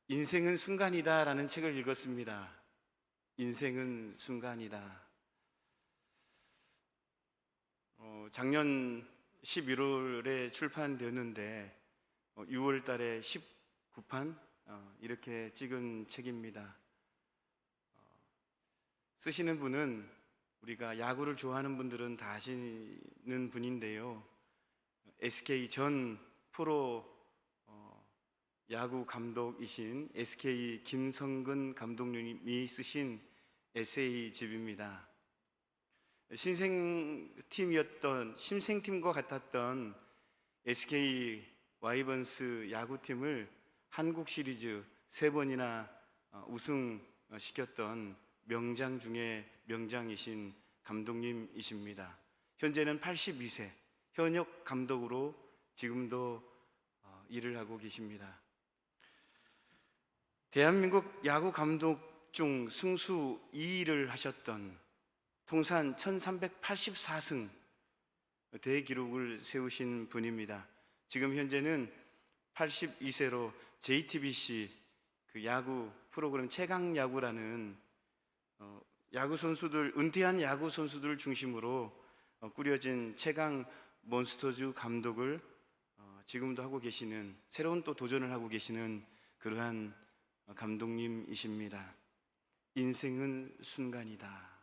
인생은 순간이다 라는 책을 읽었습니다. 인생은 순간이다. 작년 11월에 출판되었는데 6월 달에 19판 이렇게 찍은 책입니다. 쓰시는 분은 우리가 야구를 좋아하는 분들은 다 아시는 분인데요. SK 전 프로 야구 감독이신 SK 김성근 감독님이 쓰신 에세이집입니다. 신생팀과 같았던 SK 와이번스 야구팀을 한국 시리즈 3번이나 우승시켰던 명장 중에 명장이신 감독님이십니다. 현재는 82세 현역 감독으로 지금도 일을 하고 계십니다. 대한민국 야구 감독 중 승수 2위를 하셨던 통산 1384승 대기록을 세우신 분입니다. 지금 현재는 82세로 JTBC 그 야구 프로그램 최강야구라는 야구 선수들, 은퇴한 야구 선수들 중심으로 꾸려진 최강 몬스터즈 감독을 지금도 하고 계시는, 새로운 또 도전을 하고 계시는 그러한 감독님이십니다. 인생은 순간이다.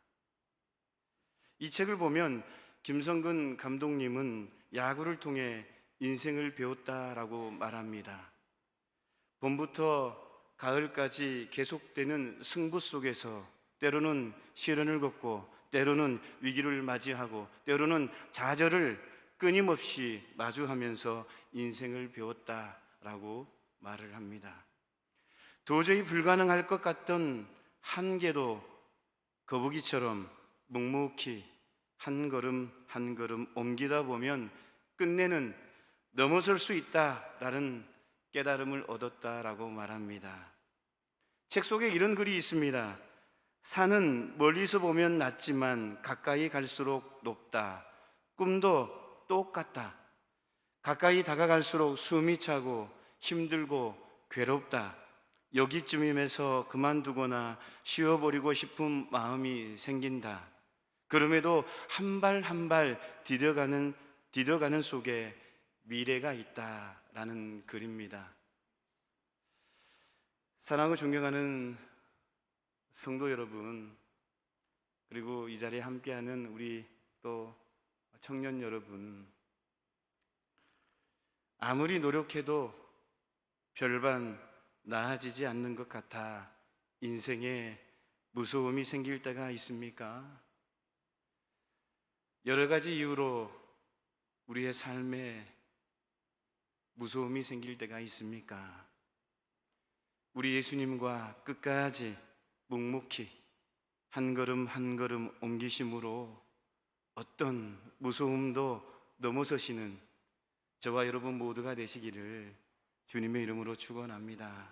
이 책을 보면 김성근 감독님은 야구를 통해 인생을 배웠다라고 말합니다. 봄부터 가을까지 계속되는 승부 속에서 때로는 시련을 겪고 때로는 위기를 맞이하고 때로는 좌절을 끊임없이 마주하면서 인생을 배웠다라고 말을 합니다. 도저히 불가능할 것 같던 한계도 거북이처럼 묵묵히 한 걸음 한 걸음 옮기다 보면 끝내는 넘어설 수 있다라는 깨달음을 얻었다라고 말합니다. 책 속에 이런 글이 있습니다. 산은 멀리서 보면 낮지만 가까이 갈수록 높다. 꿈도 똑같다. 가까이 다가갈수록 숨이 차고 힘들고 괴롭다. 여기쯤임에서 그만두거나 쉬어버리고 싶은 마음이 생긴다. 그럼에도 한 발 한 발 디뎌가는 속에 미래가 있다라는 글입니다. 사랑하고 존경하는 성도 여러분, 그리고 이 자리에 함께하는 우리 또 청년 여러분, 아무리 노력해도 별반 나아지지 않는 것 같아 인생에 무서움이 생길 때가 있습니까? 여러 가지 이유로 우리의 삶에 무서움이 생길 때가 있습니까? 우리 예수님과 끝까지 묵묵히 한 걸음 한 걸음 옮기심으로 어떤 무서움도 넘어서시는 저와 여러분 모두가 되시기를 주님의 이름으로 축원합니다.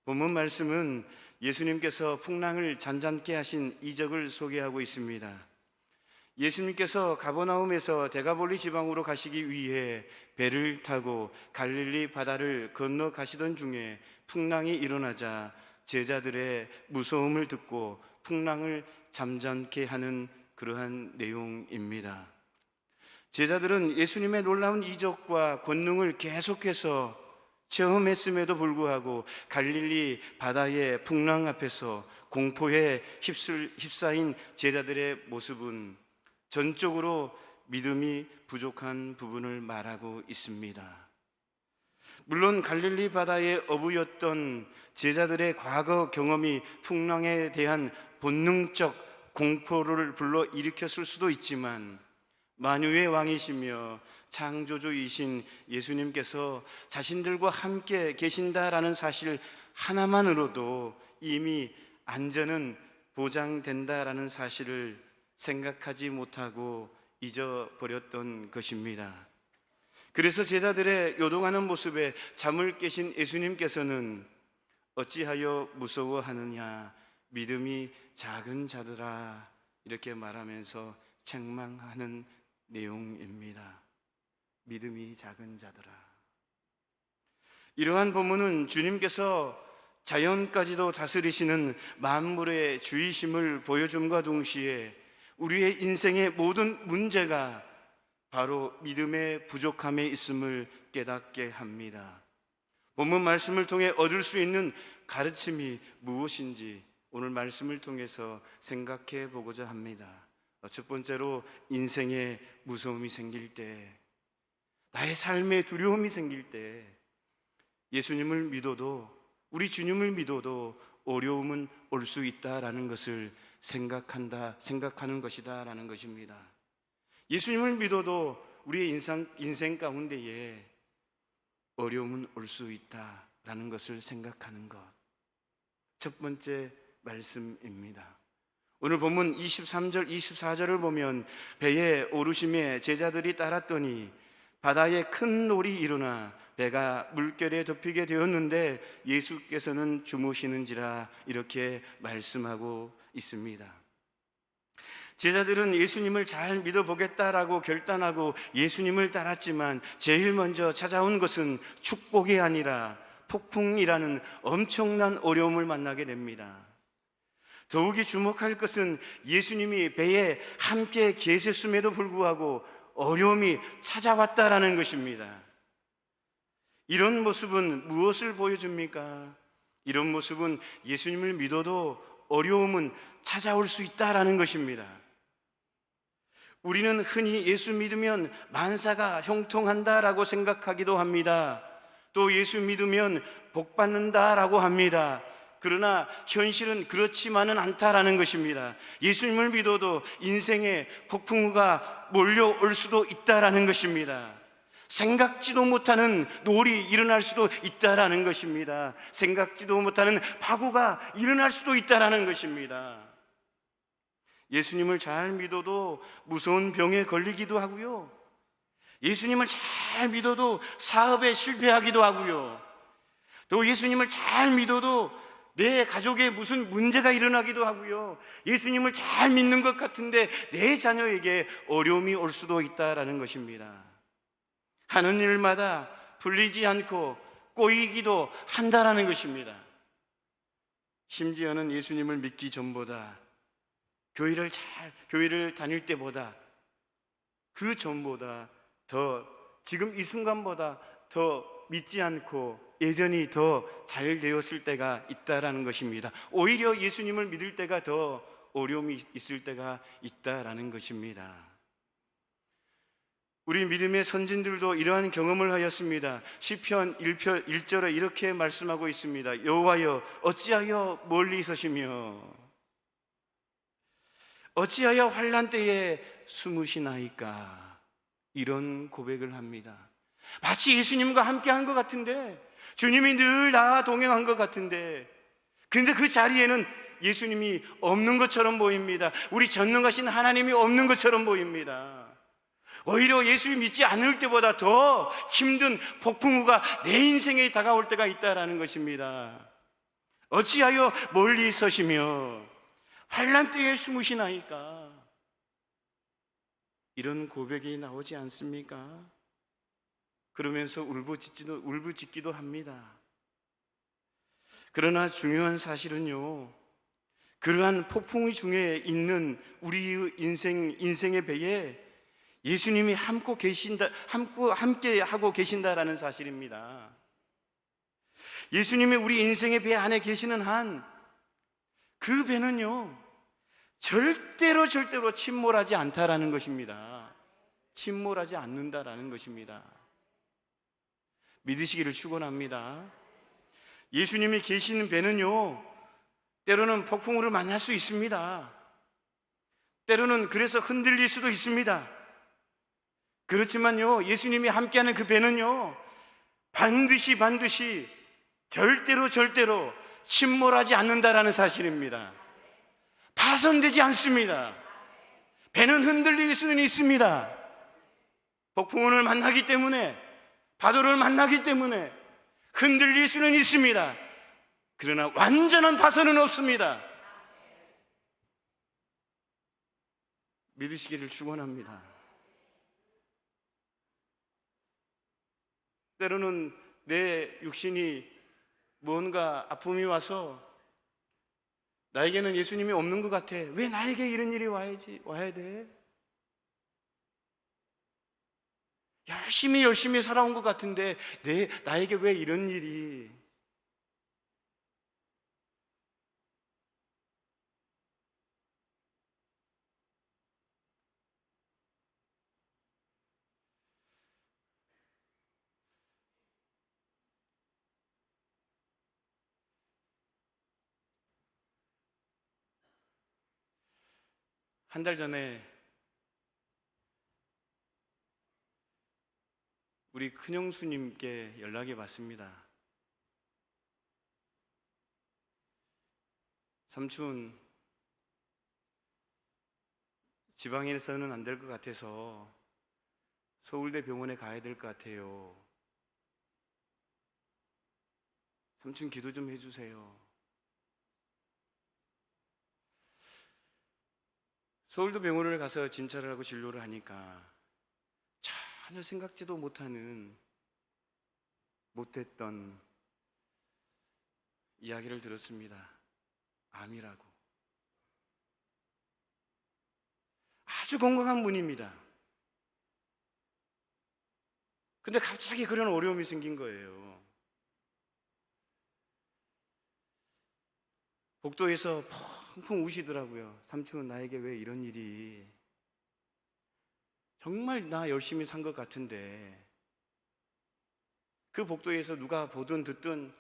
본문 말씀은 예수님께서 풍랑을 잔잔케 하신 이적을 소개하고 있습니다. 예수님께서 가버나움에서 데가볼리 지방으로 가시기 위해 배를 타고 갈릴리 바다를 건너 가시던 중에 풍랑이 일어나자 제자들의 무서움을 듣고 풍랑을 잠잠케 하는 그러한 내용입니다. 제자들은 예수님의 놀라운 이적과 권능을 계속해서 체험했음에도 불구하고 갈릴리 바다의 풍랑 앞에서 공포에 휩싸인 제자들의 모습은 전적으로 믿음이 부족한 부분을 말하고 있습니다. 물론 갈릴리 바다에 어부였던 제자들의 과거 경험이 풍랑에 대한 본능적 공포를 불러일으켰을 수도 있지만 만유의 왕이시며 창조주이신 예수님께서 자신들과 함께 계신다라는 사실 하나만으로도 이미 안전은 보장된다라는 사실을 생각하지 못하고 잊어버렸던 것입니다. 그래서 제자들의 요동하는 모습에 잠을 깨신 예수님께서는 어찌하여 무서워하느냐, 믿음이 작은 자들아, 이렇게 말하면서 책망하는 내용입니다. 믿음이 작은 자들아. 이러한 본문은 주님께서 자연까지도 다스리시는 만물의 주이심을 보여줌과 동시에 우리의 인생의 모든 문제가 바로 믿음의 부족함에 있음을 깨닫게 합니다. 본문 말씀을 통해 얻을 수 있는 가르침이 무엇인지 오늘 말씀을 통해서 생각해 보고자 합니다. 첫 번째로, 인생에 무서움이 생길 때, 나의 삶에 두려움이 생길 때 예수님을 믿어도, 우리 주님을 믿어도 어려움은 올 수 있다라는 것을 생각하는 것이다라는 것입니다. 예수님을 믿어도 우리의 인생 가운데에 어려움은 올 수 있다라는 것을 생각하는 것, 첫 번째 말씀입니다. 오늘 본문 23절 24절을 보면 배에 오르심에 제자들이 따랐더니 바다에 큰 놀이 일어나 배가 물결에 덮이게 되었는데 예수께서는 주무시는지라 이렇게 말씀하고 있습니다. 제자들은 예수님을 잘 믿어보겠다라고 결단하고 예수님을 따랐지만 제일 먼저 찾아온 것은 축복이 아니라 폭풍이라는 엄청난 어려움을 만나게 됩니다. 더욱이 주목할 것은 예수님이 배에 함께 계셨음에도 불구하고 어려움이 찾아왔다라는 것입니다. 이런 모습은 무엇을 보여줍니까? 이런 모습은 예수님을 믿어도 어려움은 찾아올 수 있다라는 것입니다. 우리는 흔히 예수 믿으면 만사가 형통한다라고 생각하기도 합니다. 또 예수 믿으면 복 받는다라고 합니다. 그러나 현실은 그렇지만은 않다라는 것입니다. 예수님을 믿어도 인생에 폭풍우가 몰려올 수도 있다라는 것입니다. 생각지도 못하는 놀이 일어날 수도 있다라는 것입니다. 생각지도 못하는 파고가 일어날 수도 있다라는 것입니다. 예수님을 잘 믿어도 무서운 병에 걸리기도 하고요, 예수님을 잘 믿어도 사업에 실패하기도 하고요, 또 예수님을 잘 믿어도 내 가족에 무슨 문제가 일어나기도 하고요, 예수님을 잘 믿는 것 같은데 내 자녀에게 어려움이 올 수도 있다라는 것입니다. 하는 일마다 풀리지 않고 꼬이기도 한다라는 것입니다. 심지어는 예수님을 믿기 전보다 교회를 다닐 때보다 그 전보다 더 지금 이 순간보다 더 믿지 않고 예전이 더 잘 되었을 때가 있다라는 것입니다. 오히려 예수님을 믿을 때가 더 어려움이 있을 때가 있다라는 것입니다. 우리 믿음의 선진들도 이러한 경험을 하였습니다. 시편 1절에 이렇게 말씀하고 있습니다. 여호와여 어찌하여 멀리 서시며 어찌하여 환난 때에 숨으시나이까. 이런 고백을 합니다. 마치 예수님과 함께한 것 같은데, 주님이 늘 나와 동행한 것 같은데, 근데 그 자리에는 예수님이 없는 것처럼 보입니다. 우리 전능하신 하나님이 없는 것처럼 보입니다. 오히려 예수 믿지 않을 때보다 더 힘든 폭풍우가 내 인생에 다가올 때가 있다라는 것입니다. 어찌하여 멀리 서시며 환난 때에 숨으시나이까. 이런 고백이 나오지 않습니까? 그러면서 울부짖기도 합니다. 그러나 중요한 사실은요, 그러한 폭풍 중에 있는 우리의 인생의 배에 예수님이 함께 하고 계신다라는 사실입니다. 예수님이 우리 인생의 배 안에 계시는 한 그 배는요 절대로 침몰하지 않다라는 것입니다. 침몰하지 않는다라는 것입니다. 믿으시기를 축원합니다. 예수님이 계시는 배는요 때로는 폭풍우를 만날 수 있습니다. 때로는 그래서 흔들릴 수도 있습니다. 그렇지만요 예수님이 함께하는 그 배는요 반드시 절대로 침몰하지 않는다라는 사실입니다. 파손되지 않습니다. 배는 흔들릴 수는 있습니다. 폭풍우를 만나기 때문에, 파도를 만나기 때문에 흔들릴 수는 있습니다. 그러나 완전한 파손은 없습니다. 믿으시기를 축원합니다. 때로는 내 육신이 뭔가 아픔이 와서 나에게는 예수님이 없는 것 같아. 왜 나에게 이런 일이 와야 돼? 열심히 살아온 것 같은데 나에게 왜 이런 일이? 한 달 전에 우리 큰형수님께 연락이 왔습니다. 삼촌, 지방에서는 안 될 것 같아서 서울대 병원에 가야 될 것 같아요. 삼촌 기도 좀 해주세요. 서울대 병원을 가서 진찰을 하고 진료를 하니까 전혀 생각지도 못했던 이야기를 들었습니다. 암이라고. 아주 건강한 분입니다. 근데 갑자기 그런 어려움이 생긴 거예요. 복도에서 펑펑 우시더라고요. 삼촌, 나에게 왜 이런 일이? 정말 나 열심히 산 것 같은데. 그 복도에서 누가 보든 듣든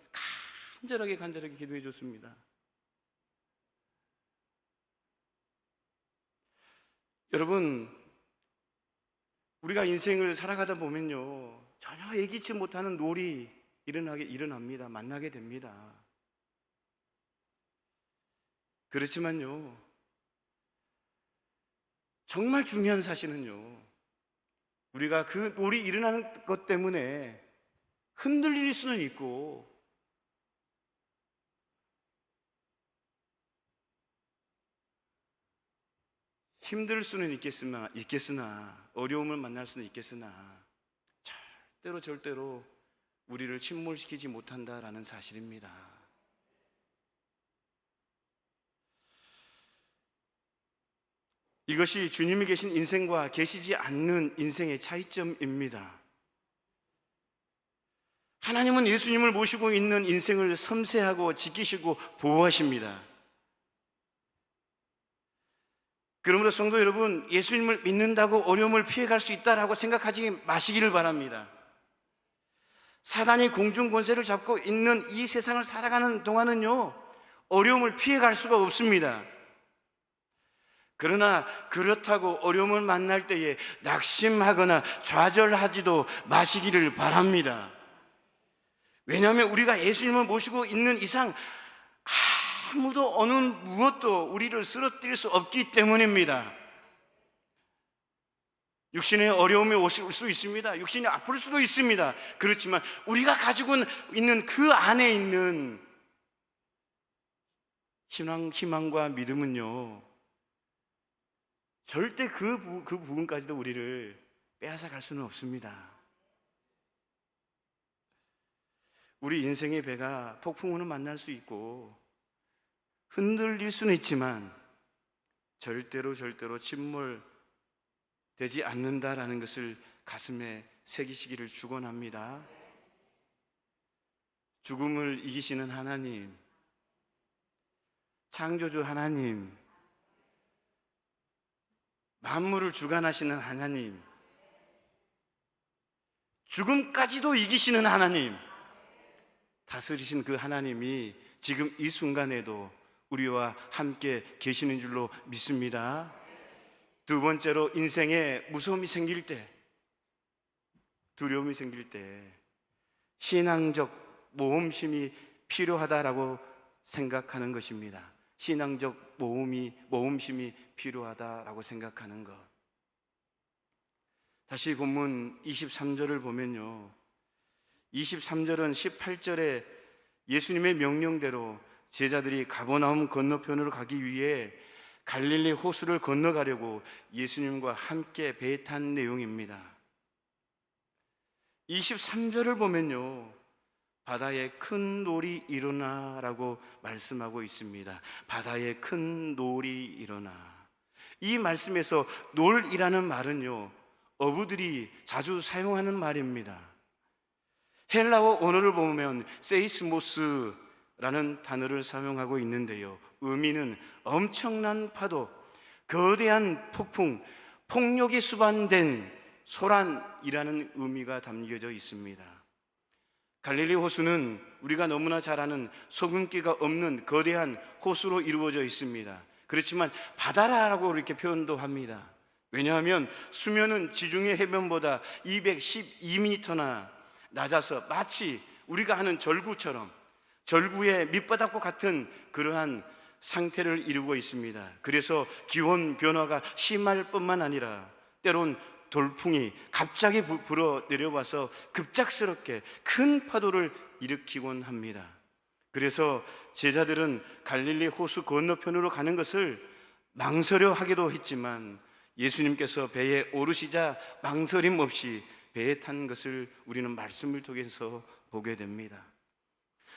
간절하게 기도해 줬습니다. 여러분, 우리가 인생을 살아가다 보면요, 전혀 예기치 못하는 놀이 일어납니다. 만나게 됩니다. 그렇지만요, 정말 중요한 사실은요, 우리가 그 놀이 일어나는 것 때문에 흔들릴 수는 있고 힘들 수는 있겠으나 어려움을 만날 수는 있겠으나 절대로 우리를 침몰시키지 못한다라는 사실입니다. 이것이 주님이 계신 인생과 계시지 않는 인생의 차이점입니다. 하나님은 예수님을 모시고 있는 인생을 섬세하고 지키시고 보호하십니다. 그러므로 성도 여러분, 예수님을 믿는다고 어려움을 피해갈 수 있다라고 생각하지 마시기를 바랍니다. 사단이 공중 권세를 잡고 있는 이 세상을 살아가는 동안은요, 어려움을 피해갈 수가 없습니다. 그러나 그렇다고 어려움을 만날 때에 낙심하거나 좌절하지도 마시기를 바랍니다. 왜냐하면 우리가 예수님을 모시고 있는 이상 아무도 어느 무엇도 우리를 쓰러뜨릴 수 없기 때문입니다. 육신의 어려움이 오실 수 있습니다. 육신이 아플 수도 있습니다. 그렇지만 우리가 가지고 있는 그 안에 있는 희망과 믿음은요, 절대 그 부분까지도 우리를 빼앗아 갈 수는 없습니다. 우리 인생의 배가 폭풍우는 만날 수 있고 흔들릴 수는 있지만 절대로 침몰되지 않는다라는 것을 가슴에 새기시기를 축원합니다. 죽음을 이기시는 하나님, 창조주 하나님, 만물을 주관하시는 하나님, 죽음까지도 이기시는 하나님, 다스리신 그 하나님이 지금 이 순간에도 우리와 함께 계시는 줄로 믿습니다. 두 번째로, 인생에 무서움이 생길 때, 두려움이 생길 때 신앙적 모험심이 필요하다라고 생각하는 것입니다. 신앙적 모험심이 필요하다라고 생각하는 것. 다시 본문 23절을 보면요, 23절은 18절에 예수님의 명령대로 제자들이 가버나움 건너편으로 가기 위해 갈릴리 호수를 건너가려고 예수님과 함께 배에 탄 내용입니다. 23절을 보면요, 바다에 큰 놀이 일어나라고 말씀하고 있습니다. 바다에 큰 놀이 일어나. 이 말씀에서 놀이라는 말은요, 어부들이 자주 사용하는 말입니다. 헬라어 언어를 보면 세이스모스라는 단어를 사용하고 있는데요, 의미는 엄청난 파도, 거대한 폭풍, 폭력이 수반된 소란이라는 의미가 담겨져 있습니다. 갈릴리 호수는 우리가 너무나 잘 아는 소금기가 없는 거대한 호수로 이루어져 있습니다. 그렇지만 바다라고 이렇게 표현도 합니다. 왜냐하면 수면은 지중해 해변보다 212m나 낮아서 마치 우리가 하는 절구처럼, 절구의 밑바닥과 같은 그러한 상태를 이루고 있습니다. 그래서 기온 변화가 심할 뿐만 아니라 때론 돌풍이 갑자기 불어 내려와서 급작스럽게 큰 파도를 일으키곤 합니다. 그래서 제자들은 갈릴리 호수 건너편으로 가는 것을 망설여 하기도 했지만 예수님께서 배에 오르시자 망설임 없이 배에 탄 것을 우리는 말씀을 통해서 보게 됩니다.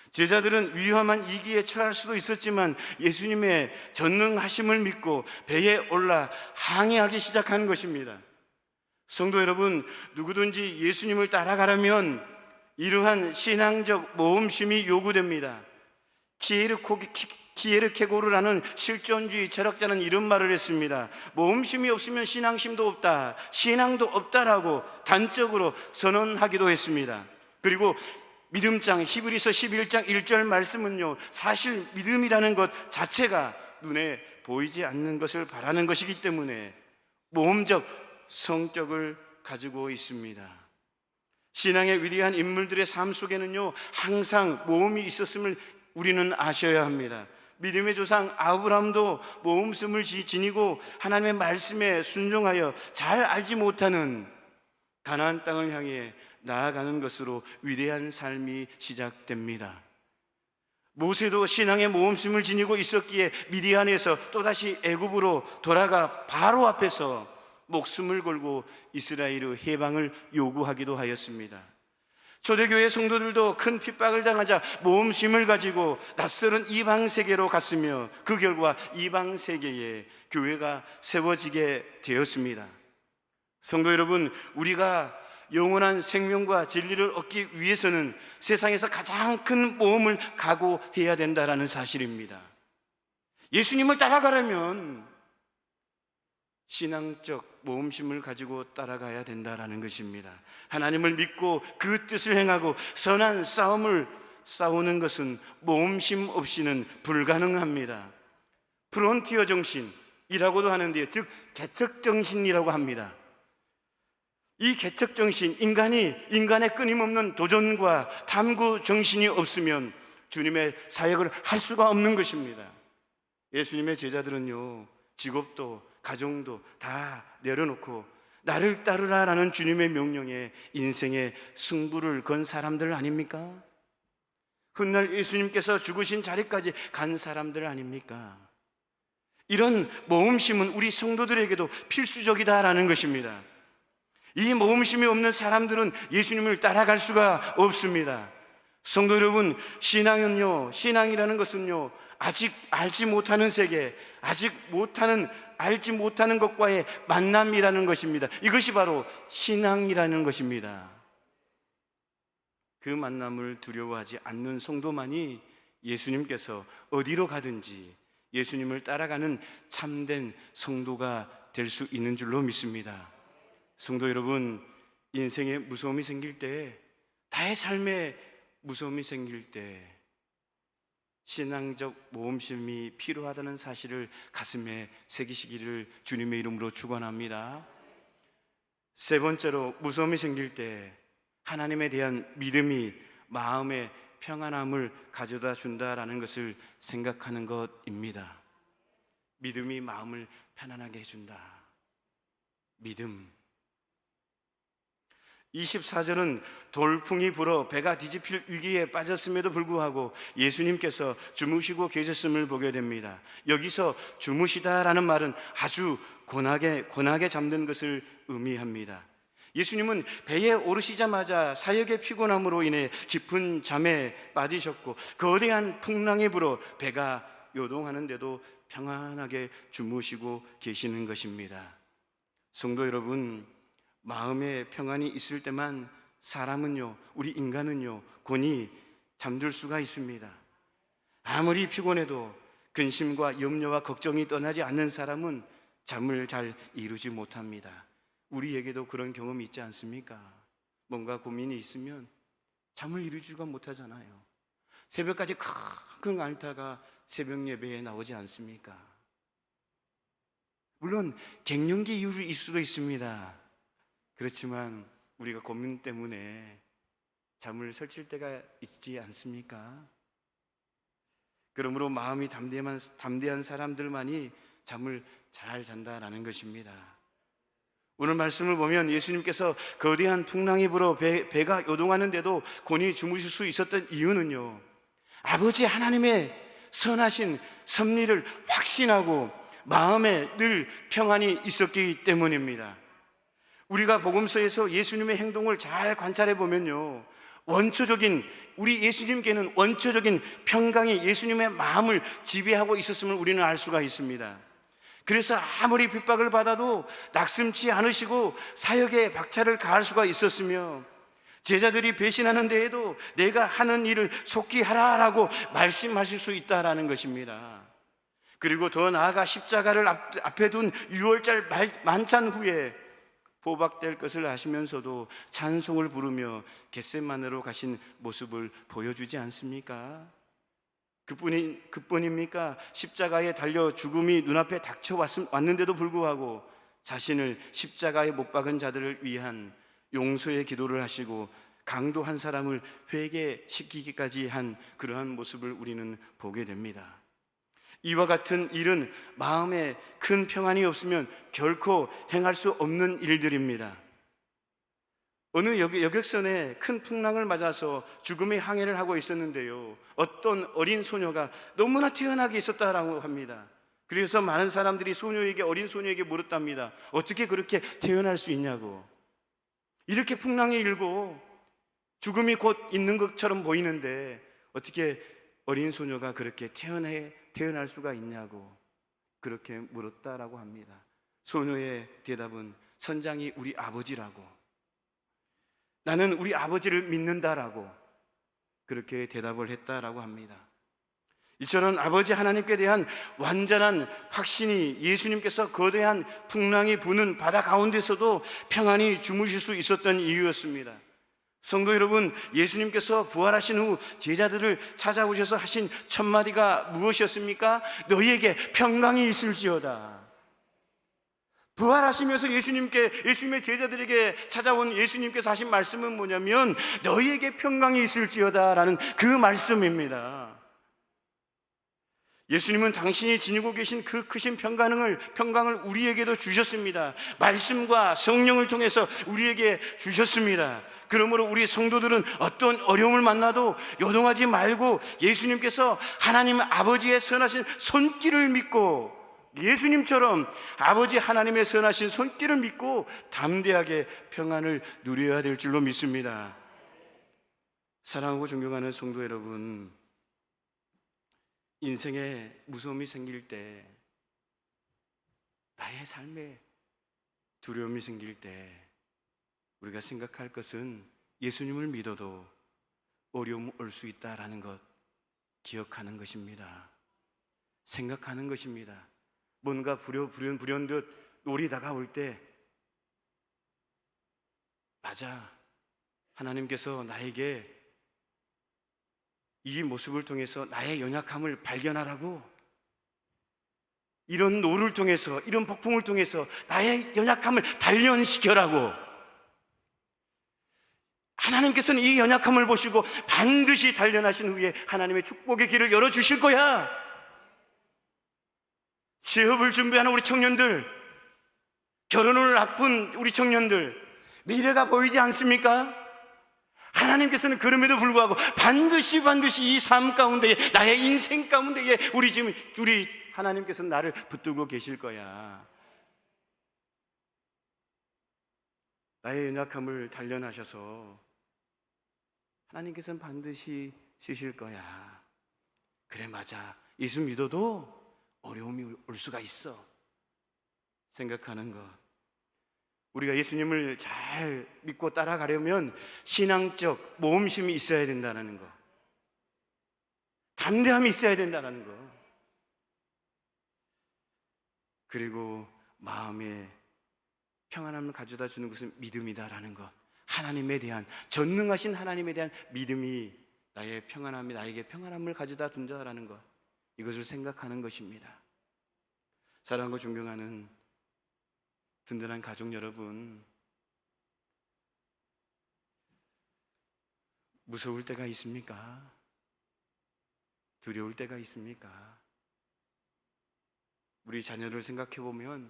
제자들은 위험한 이기에 처할 수도 있었지만 예수님의 전능하심을 믿고 배에 올라 항해하기 시작한 것입니다. 성도 여러분, 누구든지 예수님을 따라가려면 이러한 신앙적 모험심이 요구됩니다. 키에르케고르라는 실존주의 철학자는 이런 말을 했습니다. 모험심이 없으면 신앙심도 없다, 신앙도 없다라고 단적으로 선언하기도 했습니다. 그리고 믿음장 히브리서 11장 1절 말씀은요, 사실 믿음이라는 것 자체가 눈에 보이지 않는 것을 바라는 것이기 때문에 모험적 성격을 가지고 있습니다. 신앙의 위대한 인물들의 삶 속에는요, 항상 모험이 있었음을 우리는 아셔야 합니다. 믿음의 조상 아브라함도 모험심을 지니고 하나님의 말씀에 순종하여 잘 알지 못하는 가나안 땅을 향해 나아가는 것으로 위대한 삶이 시작됩니다. 모세도 신앙의 모험심을 지니고 있었기에 미디안에서 또다시 애굽으로 돌아가 바로 앞에서 목숨을 걸고 이스라엘의 해방을 요구하기도 하였습니다. 초대교회 성도들도 큰 핍박을 당하자 모험심을 가지고 낯설은 이방 세계로 갔으며 그 결과 이방 세계에 교회가 세워지게 되었습니다. 성도 여러분, 우리가 영원한 생명과 진리를 얻기 위해서는 세상에서 가장 큰 모험을 각오해야 된다는 사실입니다. 예수님을 따라가려면 신앙적 모험심을 가지고 따라가야 된다는 것입니다. 하나님을 믿고 그 뜻을 행하고 선한 싸움을 싸우는 것은 모험심 없이는 불가능합니다. 프론티어 정신이라고도 하는데요, 즉 개척 정신이라고 합니다. 이 개척 정신, 인간의 끊임없는 도전과 탐구 정신이 없으면 주님의 사역을 할 수가 없는 것입니다. 예수님의 제자들은요, 직업도 가정도 다 내려놓고 나를 따르라라는 주님의 명령에 인생의 승부를 건 사람들 아닙니까? 훗날 예수님께서 죽으신 자리까지 간 사람들 아닙니까? 이런 모험심은 우리 성도들에게도 필수적이다라는 것입니다. 이 모험심이 없는 사람들은 예수님을 따라갈 수가 없습니다. 성도 여러분, 신앙이라는 것은요, 아직 알지 못하는 세계, 알지 못하는 것과의 만남이라는 것입니다. 이것이 바로 신앙이라는 것입니다. 그 만남을 두려워하지 않는 성도만이 예수님께서 어디로 가든지 예수님을 따라가는 참된 성도가 될 수 있는 줄로 믿습니다. 성도 여러분, 인생에 무서움이 생길 때, 나의 삶에 무서움이 생길 때 신앙적 모험심이 필요하다는 사실을 가슴에 새기시기를 주님의 이름으로 축원합니다. 세 번째로, 무서움이 생길 때 하나님에 대한 믿음이 마음의 평안함을 가져다 준다라는 것을 생각하는 것입니다. 믿음이 마음을 편안하게 해준다. 믿음. 24절은 돌풍이 불어 배가 뒤집힐 위기에 빠졌음에도 불구하고 예수님께서 주무시고 계셨음을 보게 됩니다. 여기서 주무시다라는 말은 아주 고나게 잠든 것을 의미합니다. 예수님은 배에 오르시자마자 사역의 피곤함으로 인해 깊은 잠에 빠지셨고 거대한 풍랑이 불어 배가 요동하는데도 평안하게 주무시고 계시는 것입니다. 성도 여러분, 마음에 평안이 있을 때만 사람은요, 우리 인간은요, 곤히 잠들 수가 있습니다. 아무리 피곤해도 근심과 염려와 걱정이 떠나지 않는 사람은 잠을 잘 이루지 못합니다. 우리에게도 그런 경험이 있지 않습니까? 뭔가 고민이 있으면 잠을 이루지가 못하잖아요. 새벽까지 끙끙 앓다가 새벽 예배에 나오지 않습니까? 물론 갱년기 이유일 수도 있습니다. 그렇지만 우리가 고민 때문에 잠을 설칠 때가 있지 않습니까? 그러므로 마음이 담대한 사람들만이 잠을 잘 잔다라는 것입니다. 오늘 말씀을 보면 예수님께서 거대한 풍랑이 불어 배가 요동하는데도 곤히 주무실 수 있었던 이유는요, 아버지 하나님의 선하신 섭리를 확신하고 마음에 늘 평안이 있었기 때문입니다. 우리가 복음서에서 예수님의 행동을 잘 관찰해 보면요, 우리 예수님께는 원초적인 평강이 예수님의 마음을 지배하고 있었음을 우리는 알 수가 있습니다. 그래서 아무리 핍박을 받아도 낙심치 않으시고 사역에 박차를 가할 수가 있었으며, 제자들이 배신하는 데에도 내가 하는 일을 속히 하라라고 말씀하실 수 있다라는 것입니다. 그리고 더 나아가 십자가를 앞에 둔 6월절 만찬 후에 포박될 것을 아시면서도 찬송을 부르며 겟세마네로 가신 모습을 보여주지 않습니까? 그뿐입니까? 십자가에 달려 죽음이 눈앞에 닥쳐왔는데도 불구하고 자신을 십자가에 못 박은 자들을 위한 용서의 기도를 하시고 강도 한 사람을 회개시키기까지 한 그러한 모습을 우리는 보게 됩니다. 이와 같은 일은 마음에 큰 평안이 없으면 결코 행할 수 없는 일들입니다. 어느 여객선에 큰 풍랑을 맞아서 죽음의 항해를 하고 있었는데요, 어떤 어린 소녀가 너무나 태연하게 있었다라고 합니다. 그래서 많은 사람들이 어린 소녀에게 물었답니다. 어떻게 그렇게 태연할 수 있냐고. 이렇게 풍랑이 일고 죽음이 곧 있는 것처럼 보이는데 어떻게 어린 소녀가 그렇게 태어날 수가 있냐고 그렇게 물었다라고 합니다. 소녀의 대답은 선장이 우리 아버지라고, 나는 우리 아버지를 믿는다라고 그렇게 대답을 했다라고 합니다. 이처럼 아버지 하나님께 대한 완전한 확신이 예수님께서 거대한 풍랑이 부는 바다 가운데서도 평안히 주무실 수 있었던 이유였습니다. 성도 여러분, 예수님께서 부활하신 후 제자들을 찾아오셔서 하신 첫 마디가 무엇이었습니까? 너희에게 평강이 있을지어다. 부활하시면서 예수님의 제자들에게 찾아온 예수님께서 하신 말씀은 뭐냐면 너희에게 평강이 있을지어다라는 그 말씀입니다. 예수님은 당신이 지니고 계신 그 크신 평강을 우리에게도 주셨습니다. 말씀과 성령을 통해서 우리에게 주셨습니다. 그러므로 우리 성도들은 어떤 어려움을 만나도 요동하지 말고 예수님께서 하나님 아버지의 선하신 손길을 믿고, 예수님처럼 아버지 하나님의 선하신 손길을 믿고 담대하게 평안을 누려야 될 줄로 믿습니다. 사랑하고 존경하는 성도 여러분, 인생에 무서움이 생길 때, 나의 삶에 두려움이 생길 때 우리가 생각할 것은 예수님을 믿어도 어려움 올 수 있다라는 것 기억하는 것입니다. 생각하는 것입니다. 뭔가 불현듯 놀이 다가올 때, 맞아, 하나님께서 나에게 이 모습을 통해서 나의 연약함을 발견하라고, 이런 노를 통해서, 이런 폭풍을 통해서 나의 연약함을 단련시켜라고, 하나님께서는 이 연약함을 보시고 반드시 단련하신 후에 하나님의 축복의 길을 열어주실 거야. 취업을 준비하는 우리 청년들, 결혼을 앞둔 우리 청년들, 미래가 보이지 않습니까? 하나님께서는 그럼에도 불구하고 반드시 이 삶 가운데에, 나의 인생 가운데에 우리 하나님께서는 나를 붙들고 계실 거야. 나의 연약함을 단련하셔서 하나님께서는 반드시 쓰실 거야. 그래, 맞아. 예수 믿어도 어려움이 올 수가 있어. 생각하는 것. 우리가 예수님을 잘 믿고 따라가려면 신앙적 모험심이 있어야 된다는 것, 담대함이 있어야 된다는 것, 그리고 마음에 평안함을 가져다 주는 것은 믿음이다라는 것. 하나님에 대한, 전능하신 하나님에 대한 믿음이 나의 평안함이 나에게 평안함을 가져다 준다라는 것, 이것을 생각하는 것입니다. 사랑하고 존경하는 든든한 가족 여러분, 무서울 때가 있습니까? 두려울 때가 있습니까? 우리 자녀를 생각해 보면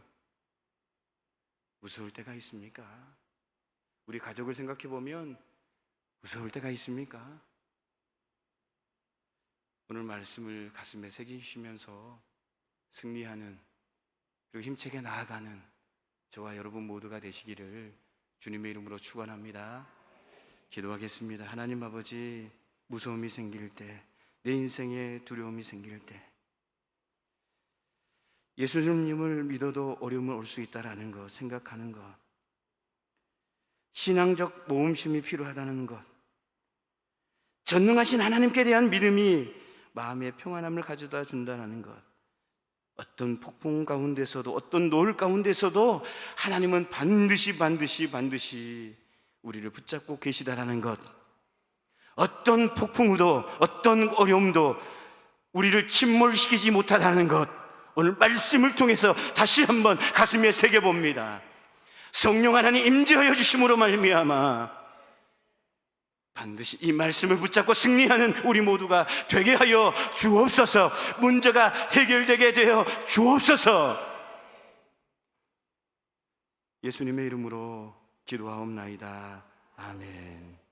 무서울 때가 있습니까? 우리 가족을 생각해 보면 무서울 때가 있습니까? 오늘 말씀을 가슴에 새기시면서 승리하는, 그리고 힘차게 나아가는 저와 여러분 모두가 되시기를 주님의 이름으로 축원합니다. 기도하겠습니다. 하나님 아버지, 무서움이 생길 때, 내 인생에 두려움이 생길 때, 예수님을 믿어도 어려움을 올 수 있다라는 것 생각하는 것, 신앙적 모험심이 필요하다는 것, 전능하신 하나님께 대한 믿음이 마음의 평안함을 가져다 준다는 것, 어떤 폭풍 가운데서도, 어떤 노을 가운데서도 하나님은 반드시 우리를 붙잡고 계시다라는 것, 어떤 폭풍우도 어떤 어려움도 우리를 침몰시키지 못하다는 것, 오늘 말씀을 통해서 다시 한번 가슴에 새겨봅니다. 성령 하나님 임재하여 주심으로 말미암아 반드시 이 말씀을 붙잡고 승리하는 우리 모두가 되게 하여 주옵소서. 문제가 해결되게 되어 주옵소서. 예수님의 이름으로 기도하옵나이다. 아멘.